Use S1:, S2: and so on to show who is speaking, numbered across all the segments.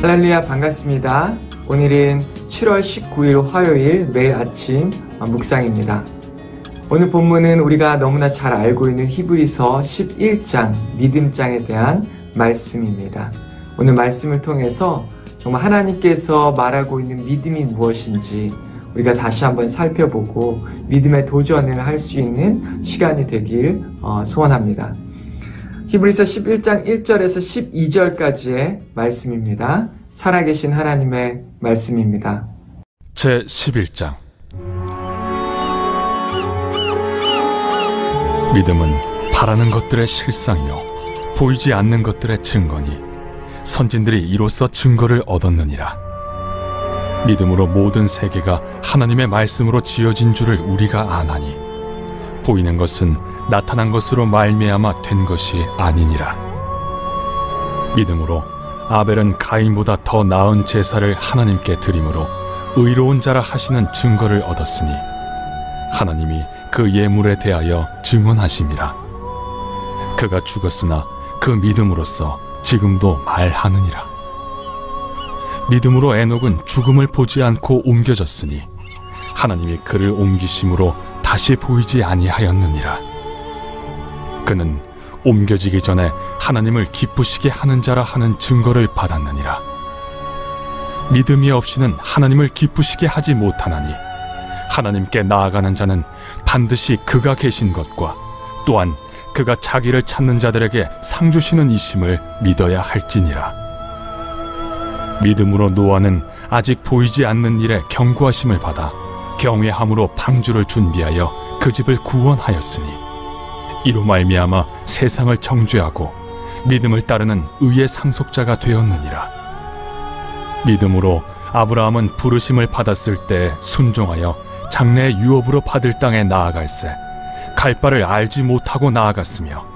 S1: 할렐루야, 반갑습니다. 오늘은 7월 19일 화요일 매일 아침 묵상입니다. 오늘 본문은 우리가 너무나 잘 알고 있는 히브리서 11장 믿음장에 대한 말씀입니다. 오늘 말씀을 통해서 정말 하나님께서 말하고 있는 믿음이 무엇인지 우리가 다시 한번 살펴보고 믿음의 도전을 할 수 있는 시간이 되길 소원합니다. 히브리서 11장 1절에서 12절까지의 말씀입니다. 살아계신 하나님의 말씀입니다.
S2: 제11장 믿음은 바라는 것들의 실상이요 보이지 않는 것들의 증거니 선진들이 이로써 증거를 얻었느니라. 믿음으로 모든 세계가 하나님의 말씀으로 지어진 줄을 우리가 아나니 보이는 것은 나타난 것으로 말미암아 된 것이 아니니라. 믿음으로 아벨은 가인보다 더 나은 제사를 하나님께 드림으로 의로운 자라 하시는 증거를 얻었으니 하나님이 그 예물에 대하여 증언하심이라. 그가 죽었으나 그 믿음으로써 지금도 말하느니라. 믿음으로 에녹은 죽음을 보지 않고 옮겨졌으니 하나님이 그를 옮기심으로 다시 보이지 아니하였느니라. 그는 옮겨지기 전에 하나님을 기쁘시게 하는 자라 하는 증거를 받았느니라. 믿음이 없이는 하나님을 기쁘시게 하지 못하나니 하나님께 나아가는 자는 반드시 그가 계신 것과 또한 그가 자기를 찾는 자들에게 상 주시는 이심을 믿어야 할지니라. 믿음으로 노아는 아직 보이지 않는 일에 경고하심을 받아 경외함으로 방주를 준비하여 그 집을 구원하였으니 이로 말미암아 세상을 정죄하고 믿음을 따르는 의의 상속자가 되었느니라. 믿음으로 아브라함은 부르심을 받았을 때 순종하여 장래의 유업으로 받을 땅에 나아갈새 갈 바를 알지 못하고 나아갔으며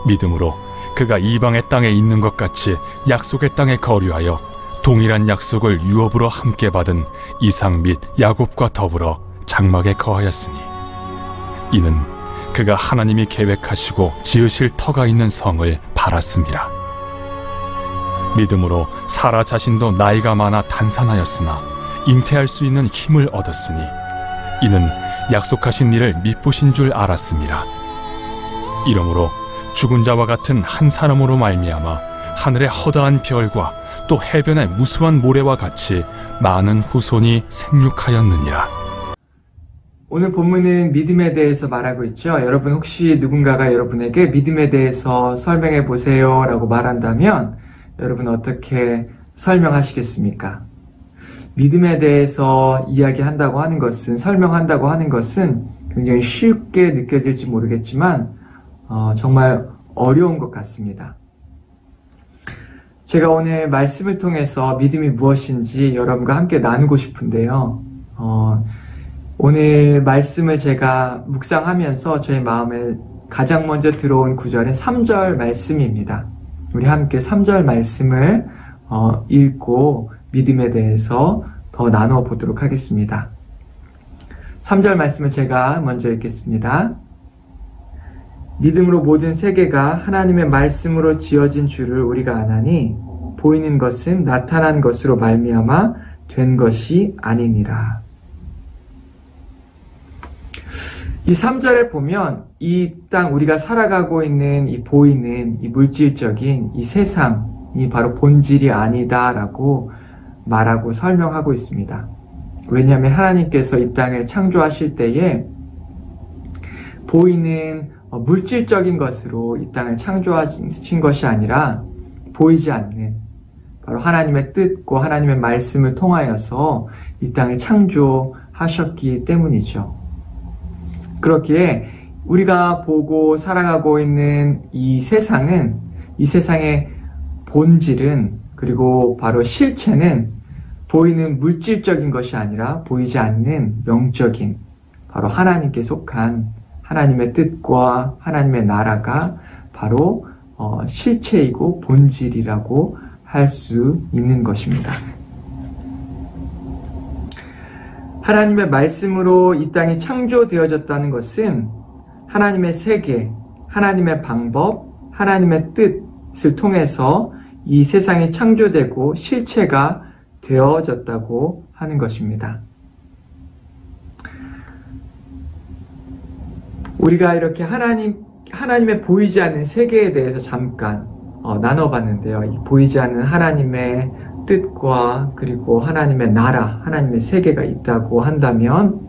S2: 믿음으로 그가 이방의 땅에 있는 것 같이 약속의 땅에 거류하여 동일한 약속을 유업으로 함께 받은 이삭 및 야곱과 더불어 장막에 거하였으니 이는 그가 하나님이 계획하시고 지으실 터가 있는 성을 바랐음이라. 믿음으로 사라 자신도 나이가 많아 단산하였으나 잉태할 수 있는 힘을 얻었으니 이는 약속하신 일을 미쁘신 줄 알았음이라. 이러므로 죽은 자와 같은 한 사람으로 말미암아 하늘의 허다한 별과 또 해변의 무수한 모래와 같이 많은 후손이 생육하였느니라.
S1: 오늘 본문은 믿음에 대해서 말하고 있죠. 여러분 혹시 누군가가 여러분에게 믿음에 대해서 설명해 보세요 라고 말한다면 여러분 어떻게 설명하시겠습니까? 믿음에 대해서 이야기한다고 하는 것은, 설명한다고 하는 것은 굉장히 쉽게 느껴질지 모르겠지만 정말 어려운 것 같습니다. 제가 오늘 말씀을 통해서 믿음이 무엇인지 여러분과 함께 나누고 싶은데요. 오늘 말씀을 제가 묵상하면서 저의 마음에 가장 먼저 들어온 구절은 3절 말씀입니다. 우리 함께 3절 말씀을 읽고 믿음에 대해서 더 나누어 보도록 하겠습니다. 3절 말씀을 제가 먼저 읽겠습니다. 믿음으로 모든 세계가 하나님의 말씀으로 지어진 줄을 우리가 아나니 보이는 것은 나타난 것으로 말미암아 된 것이 아니니라. 이 3절에 보면 이 땅, 우리가 살아가고 있는 이 보이는 이 물질적인 이 세상이 바로 본질이 아니다라고 말하고 설명하고 있습니다. 왜냐하면 하나님께서 이 땅을 창조하실 때에 보이는 물질적인 것으로 이 땅을 창조하신 것이 아니라 보이지 않는 바로 하나님의 뜻과 하나님의 말씀을 통하여서 이 땅을 창조하셨기 때문이죠. 그렇기에 우리가 보고 살아가고 있는 이 세상은, 이 세상의 본질은, 그리고 바로 실체는 보이는 물질적인 것이 아니라 보이지 않는 영적인, 바로 하나님께 속한 하나님의 뜻과 하나님의 나라가 바로 실체이고 본질이라고 할 수 있는 것입니다. 하나님의 말씀으로 이 땅이 창조되어졌다는 것은 하나님의 세계, 하나님의 방법, 하나님의 뜻을 통해서 이 세상이 창조되고 실체가 되어졌다고 하는 것입니다. 우리가 이렇게 하나님의 보이지 않는 세계에 대해서 잠깐 나눠봤는데요. 이 보이지 않는 하나님의 뜻과 그리고 하나님의 나라, 하나님의 세계가 있다고 한다면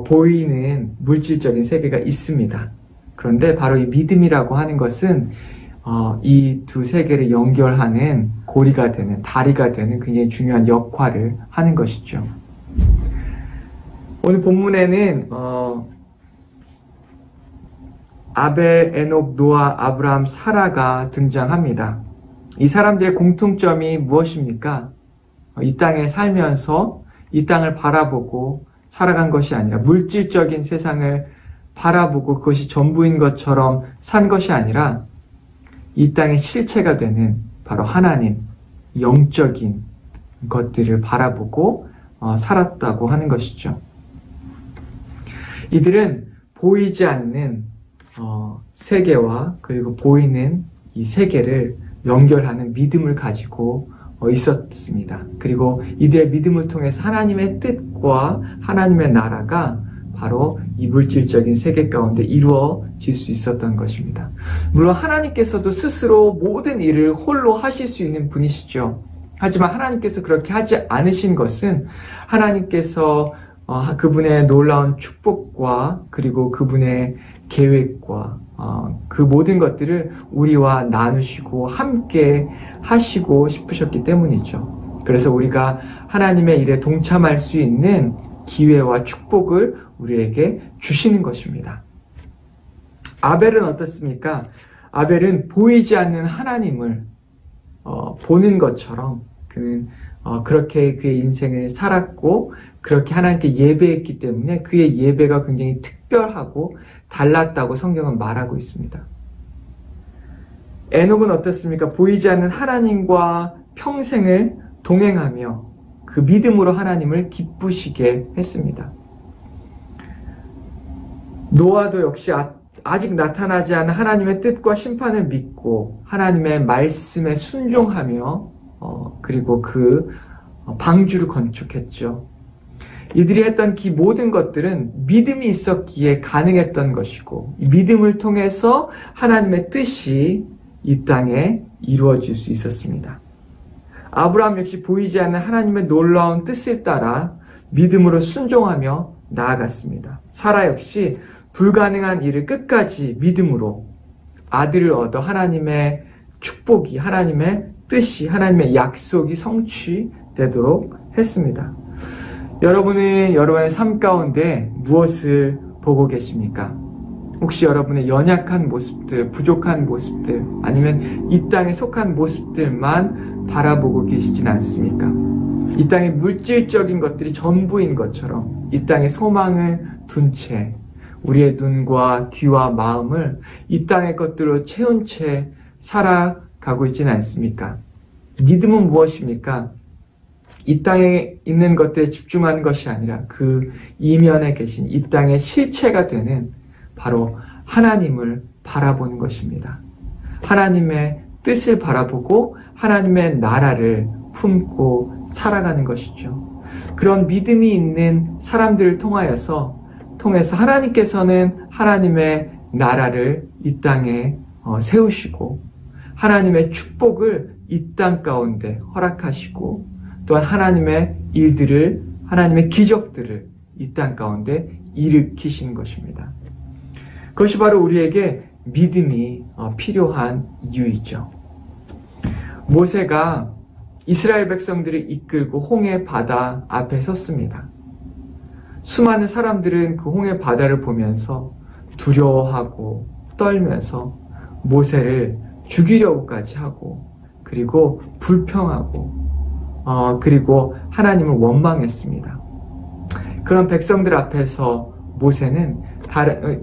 S1: 보이는 물질적인 세계가 있습니다. 그런데 바로 이 믿음이라고 하는 것은 이 두 세계를 연결하는 고리가 되는, 다리가 되는 굉장히 중요한 역할을 하는 것이죠. 오늘 본문에는 아벨, 에녹, 노아, 아브라함, 사라가 등장합니다. 이 사람들의 공통점이 무엇입니까? 이 땅에 살면서 이 땅을 바라보고 살아간 것이 아니라, 물질적인 세상을 바라보고 그것이 전부인 것처럼 산 것이 아니라 이 땅의 실체가 되는 바로 하나님, 영적인 것들을 바라보고 살았다고 하는 것이죠. 이들은 보이지 않는 세계와 그리고 보이는 이 세계를 연결하는 믿음을 가지고 있었습니다. 그리고 이들의 믿음을 통해서 하나님의 뜻과 하나님의 나라가 바로 이 물질적인 세계 가운데 이루어질 수 있었던 것입니다. 물론 하나님께서도 스스로 모든 일을 홀로 하실 수 있는 분이시죠. 하지만 하나님께서 그렇게 하지 않으신 것은 하나님께서 그분의 놀라운 축복과 그리고 그분의 계획과 그 모든 것들을 우리와 나누시고 함께 하시고 싶으셨기 때문이죠. 그래서 우리가 하나님의 일에 동참할 수 있는 기회와 축복을 우리에게 주시는 것입니다. 아벨은 어떻습니까? 아벨은 보이지 않는 하나님을 보는 것처럼 그는 그렇게 그의 인생을 살았고 그렇게 하나님께 예배했기 때문에 그의 예배가 굉장히 특별하고 달랐다고 성경은 말하고 있습니다. 에녹은 어떻습니까? 보이지 않는 하나님과 평생을 동행하며 그 믿음으로 하나님을 기쁘시게 했습니다. 노아도 역시 아직 나타나지 않은 하나님의 뜻과 심판을 믿고 하나님의 말씀에 순종하며 그리고 그 방주를 건축했죠. 이들이 했던 그 모든 것들은 믿음이 있었기에 가능했던 것이고 이 믿음을 통해서 하나님의 뜻이 이 땅에 이루어질 수 있었습니다. 아브라함 역시 보이지 않는 하나님의 놀라운 뜻을 따라 믿음으로 순종하며 나아갔습니다. 사라 역시 불가능한 일을 끝까지 믿음으로 아들을 얻어 하나님의 축복이, 하나님의 뜻이, 하나님의 약속이 성취되도록 했습니다. 여러분은 여러분의 삶 가운데 무엇을 보고 계십니까? 혹시 여러분의 연약한 모습들, 부족한 모습들, 아니면 이 땅에 속한 모습들만 바라보고 계시진 않습니까? 이 땅의 물질적인 것들이 전부인 것처럼 이 땅에 소망을 둔 채 우리의 눈과 귀와 마음을 이 땅의 것들로 채운 채 살아가고 있지는 않습니까? 믿음은 무엇입니까? 이 땅에 있는 것들에 집중하는 것이 아니라 그 이면에 계신 이 땅의 실체가 되는 바로 하나님을 바라보는 것입니다. 하나님의 뜻을 바라보고 하나님의 나라를 품고 살아가는 것이죠. 그런 믿음이 있는 사람들을 통해서 하나님께서는 하나님의 나라를 이 땅에 세우시고 하나님의 축복을 이 땅 가운데 허락하시고 또한 하나님의 일들을, 하나님의 기적들을 이 땅 가운데 일으키시는 것입니다. 그것이 바로 우리에게 믿음이 필요한 이유이죠. 모세가 이스라엘 백성들을 이끌고 홍해 바다 앞에 섰습니다. 수많은 사람들은 그 홍해 바다를 보면서 두려워하고 떨면서 모세를 죽이려고까지 하고 그리고 불평하고 그리고 하나님을 원망했습니다. 그런 백성들 앞에서 모세는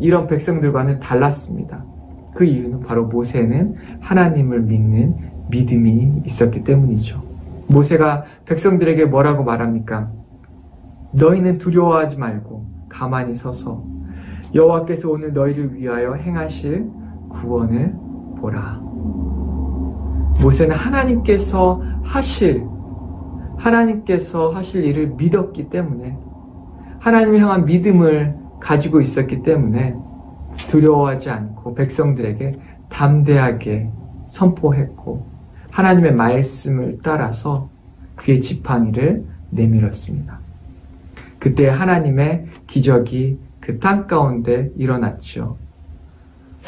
S1: 이런 백성들과는 달랐습니다. 그 이유는 바로 모세는 하나님을 믿는 믿음이 있었기 때문이죠. 모세가 백성들에게 뭐라고 말합니까? 너희는 두려워하지 말고 가만히 서서 여호와께서 오늘 너희를 위하여 행하실 구원을 보라. 모세는 하나님께서 하실 일을 믿었기 때문에, 하나님을 향한 믿음을 가지고 있었기 때문에 두려워하지 않고 백성들에게 담대하게 선포했고, 하나님의 말씀을 따라서 그의 지팡이를 내밀었습니다. 그때 하나님의 기적이 그 땅 가운데 일어났죠.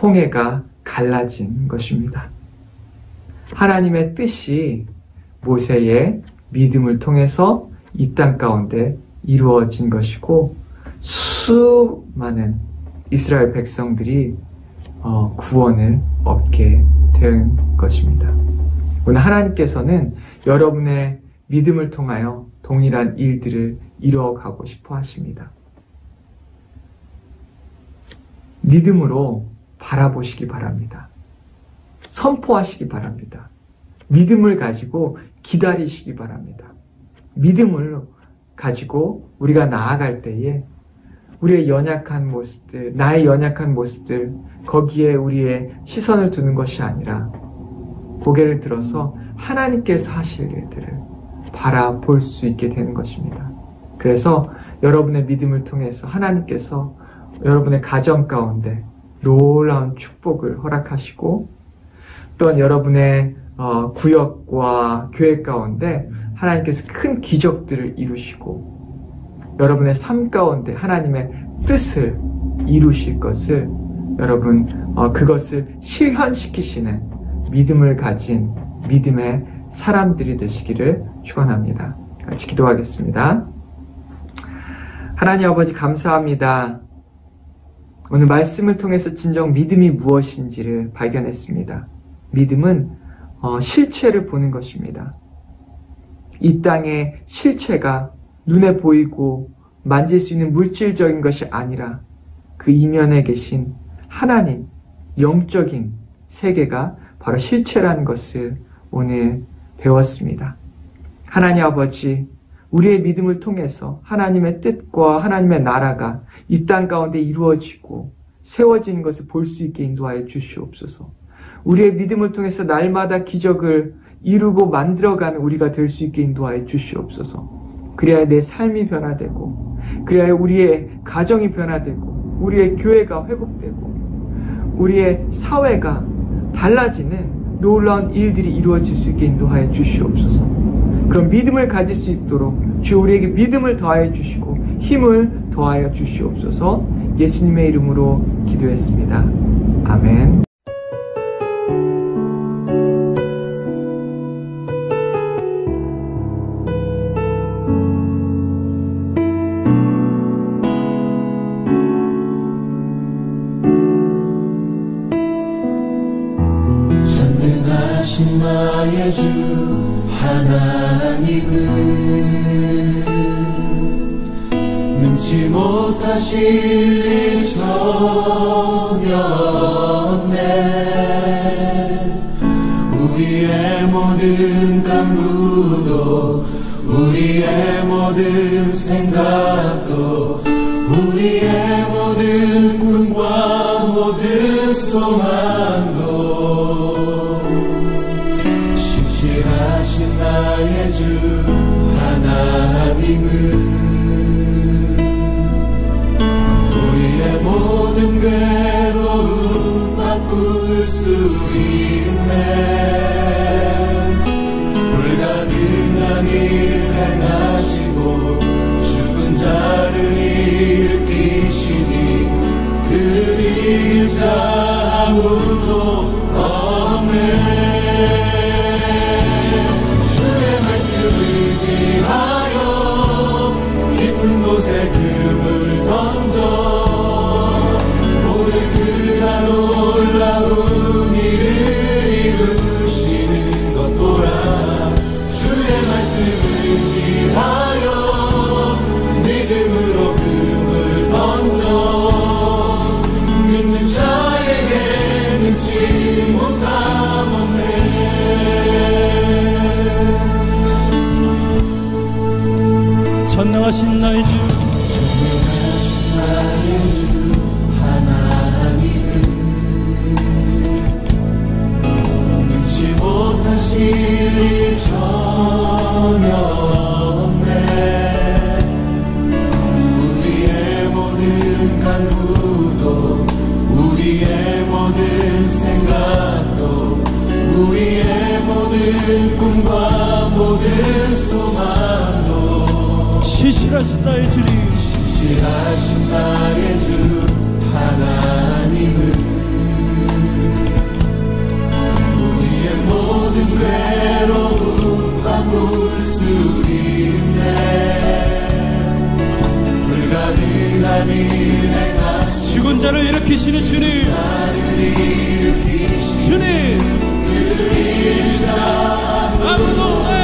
S1: 홍해가 갈라진 것입니다. 하나님의 뜻이 모세의 믿음을 통해서 이 땅 가운데 이루어진 것이고, 수많은 이스라엘 백성들이 구원을 얻게 된 것입니다. 오늘 하나님께서는 여러분의 믿음을 통하여 동일한 일들을 이루어가고 싶어 하십니다. 믿음으로 바라보시기 바랍니다. 선포하시기 바랍니다. 믿음을 가지고 기다리시기 바랍니다. 믿음을 가지고 우리가 나아갈 때에 우리의 연약한 모습들, 나의 연약한 모습들, 거기에 우리의 시선을 두는 것이 아니라 고개를 들어서 하나님께서 하실 일들을 바라볼 수 있게 되는 것입니다. 그래서 여러분의 믿음을 통해서 하나님께서 여러분의 가정 가운데 놀라운 축복을 허락하시고, 또한 여러분의 구역과 교회 가운데 하나님께서 큰 기적들을 이루시고, 여러분의 삶 가운데 하나님의 뜻을 이루실 것을, 여러분 그것을 실현시키시는 믿음을 가진 믿음의 사람들이 되시기를 축원합니다. 같이 기도하겠습니다. 하나님 아버지, 감사합니다. 오늘 말씀을 통해서 진정 믿음이 무엇인지를 발견했습니다. 믿음은 실체를 보는 것입니다. 이 땅의 실체가 눈에 보이고 만질 수 있는 물질적인 것이 아니라 그 이면에 계신 하나님, 영적인 세계가 바로 실체라는 것을 오늘 배웠습니다. 하나님 아버지, 우리의 믿음을 통해서 하나님의 뜻과 하나님의 나라가 이 땅 가운데 이루어지고 세워지는 것을 볼 수 있게 인도하여 주시옵소서. 우리의 믿음을 통해서 날마다 기적을 이루고 만들어가는 우리가 될 수 있게 인도하여 주시옵소서. 그래야 내 삶이 변화되고, 그래야 우리의 가정이 변화되고, 우리의 교회가 회복되고, 우리의 사회가 달라지는 놀라운 일들이 이루어질 수 있게 인도하여 주시옵소서. 그런 믿음을 가질 수 있도록 주 우리에게 믿음을 더하여 주시고 힘을 더하여 주시옵소서. 예수님의 이름으로 기도했습니다. 아멘.
S3: 전능하신 나의 주 하나님은 능치 못하실 일 전혀 없네. 우리의 모든 간구도, 우리의 모든 생각도, 우리의 모든 꿈과 모든 소망도 신실하신 나의 주 하나님은 우리의 모든 괴로움 바꿀 수 있네. 불가능한 일 행하시고 죽은 자를 일으키시니 그를 이길 자 아무도 없네. 의지하여 깊은 곳에 금을 던져 오늘 그가 놀라운 일을 이루시는 것 보라. 주의 말씀 의지하여 믿음으로 금을 던져 믿는 자에게 능치 못함 없네.
S4: 전능하신 나의 주,
S3: 전능하신 나의 주 하나님은 능치 못하실 질림 전혀 없네. 우리의 모든 간구도 우리의 모든 생각도 우리의 모든 꿈과 모든 소망도
S4: 시실하신 나의 주님,
S3: 시실하신 나의 주 하나님은 우리의 모든 괴로움 바꿀 수 있네. 불가능한 일 행하시고
S4: 죽은 자를 일으키시는 주님, 주님 아무도 없네.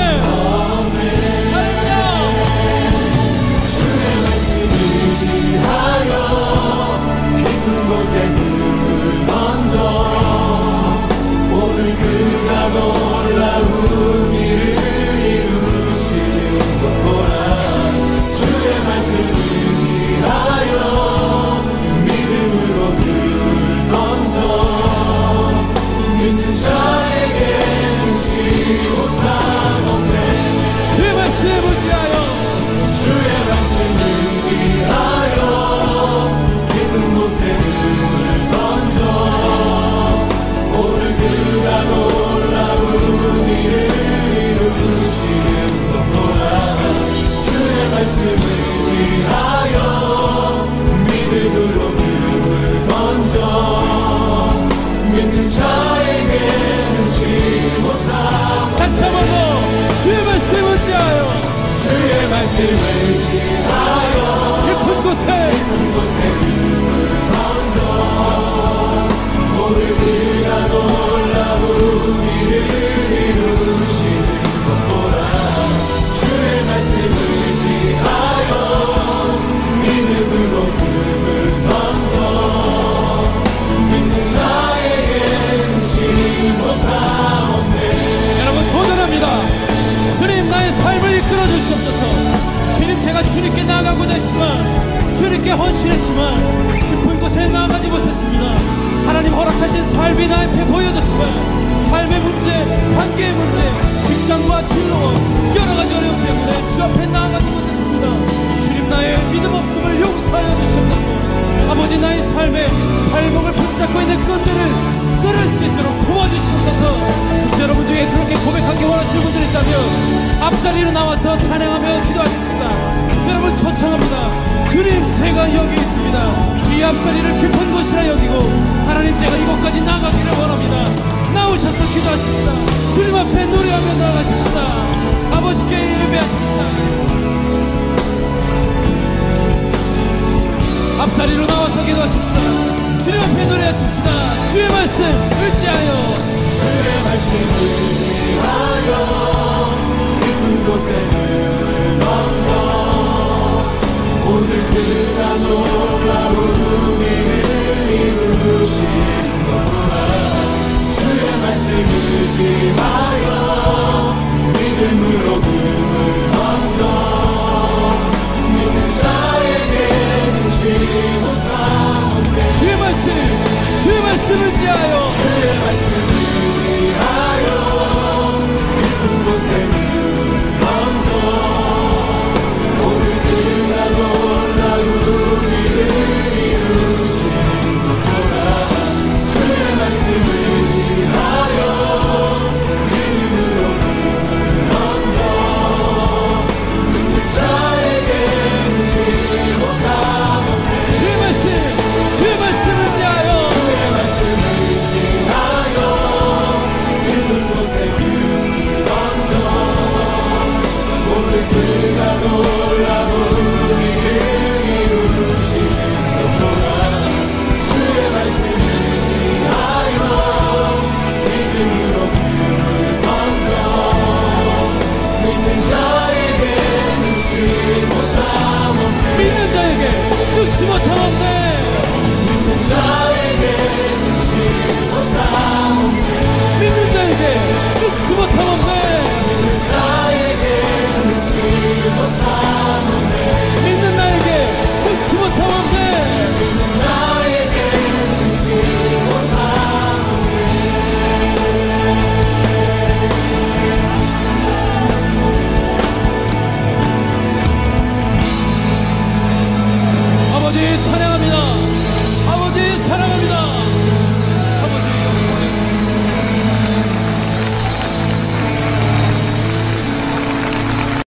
S3: 주의 말씀 의지하여 깊은 곳에 눈을 던져 오늘 그가 놀라운 일을 이루시는 것 보라. 주의 말씀 의지하여 믿음으로 눈을 던져 믿는 자에게 능치 못함 없네.
S4: 주의 말씀 의지하여
S3: 주의 말씀 의지하여 깊은 곳에 눈을 던져 오늘 그가 놀라운 일을 이루시는 것 보라. 주의 말씀 의지하여 믿음으로 눈을 던져 믿는 자에게 능치 못함.
S4: 다시 한번 더 주의 말씀 의지하여
S3: 주의 말씀 의지하여
S4: 깊은 곳에
S3: 눈을 던져 오늘 그가 놀라운 일을 이루시는 것 보라. 주의 말씀 의지하여 믿음으로 눈을 던져 믿는 자에게 능치 못함 없네.
S4: 여러분 도전합니다. 주님 나의 삶을 이끌어 주시옵소서. 주님 제가 주님께 나아가고자 했지만 주님께 헌신했지만 깊은 곳에 나아가지 못했습니다. 하나님 허락하신 삶이 나 앞에 보여졌지만 삶의 문제, 관계의 문제, 직장과 진로와 여러가지 어려움 때문에 주 앞에 나아가지 못했습니다. 주님 나의 믿음 없음을 용서하여 주시옵소서. 아버지 나의 삶에 발목을 붙잡고 있는 끈들을 끊을 수 있도록 도와주시옵소서. 혹시 여러분 중에 그렇게 고백하기 원하시는 분들이 있다면 앞자리로 나와서 찬양하며 기도하십시다. 여러분 초청합니다. 주님 제가 여기 있습니다. 이 앞자리를 깊은 곳이라 여기고 하나님 제가 이곳까지 나가기를 원합니다. 나오셔서 기도하십시다. 주님 앞에 노래하며 나가십시다. 아버지께 예배하십시다. 앞자리로 나와서 기도하십시다. 주님 앞에 노래하십시다. 주의 말씀 의지하여
S3: 주의 말씀 의지하여 깊은 곳에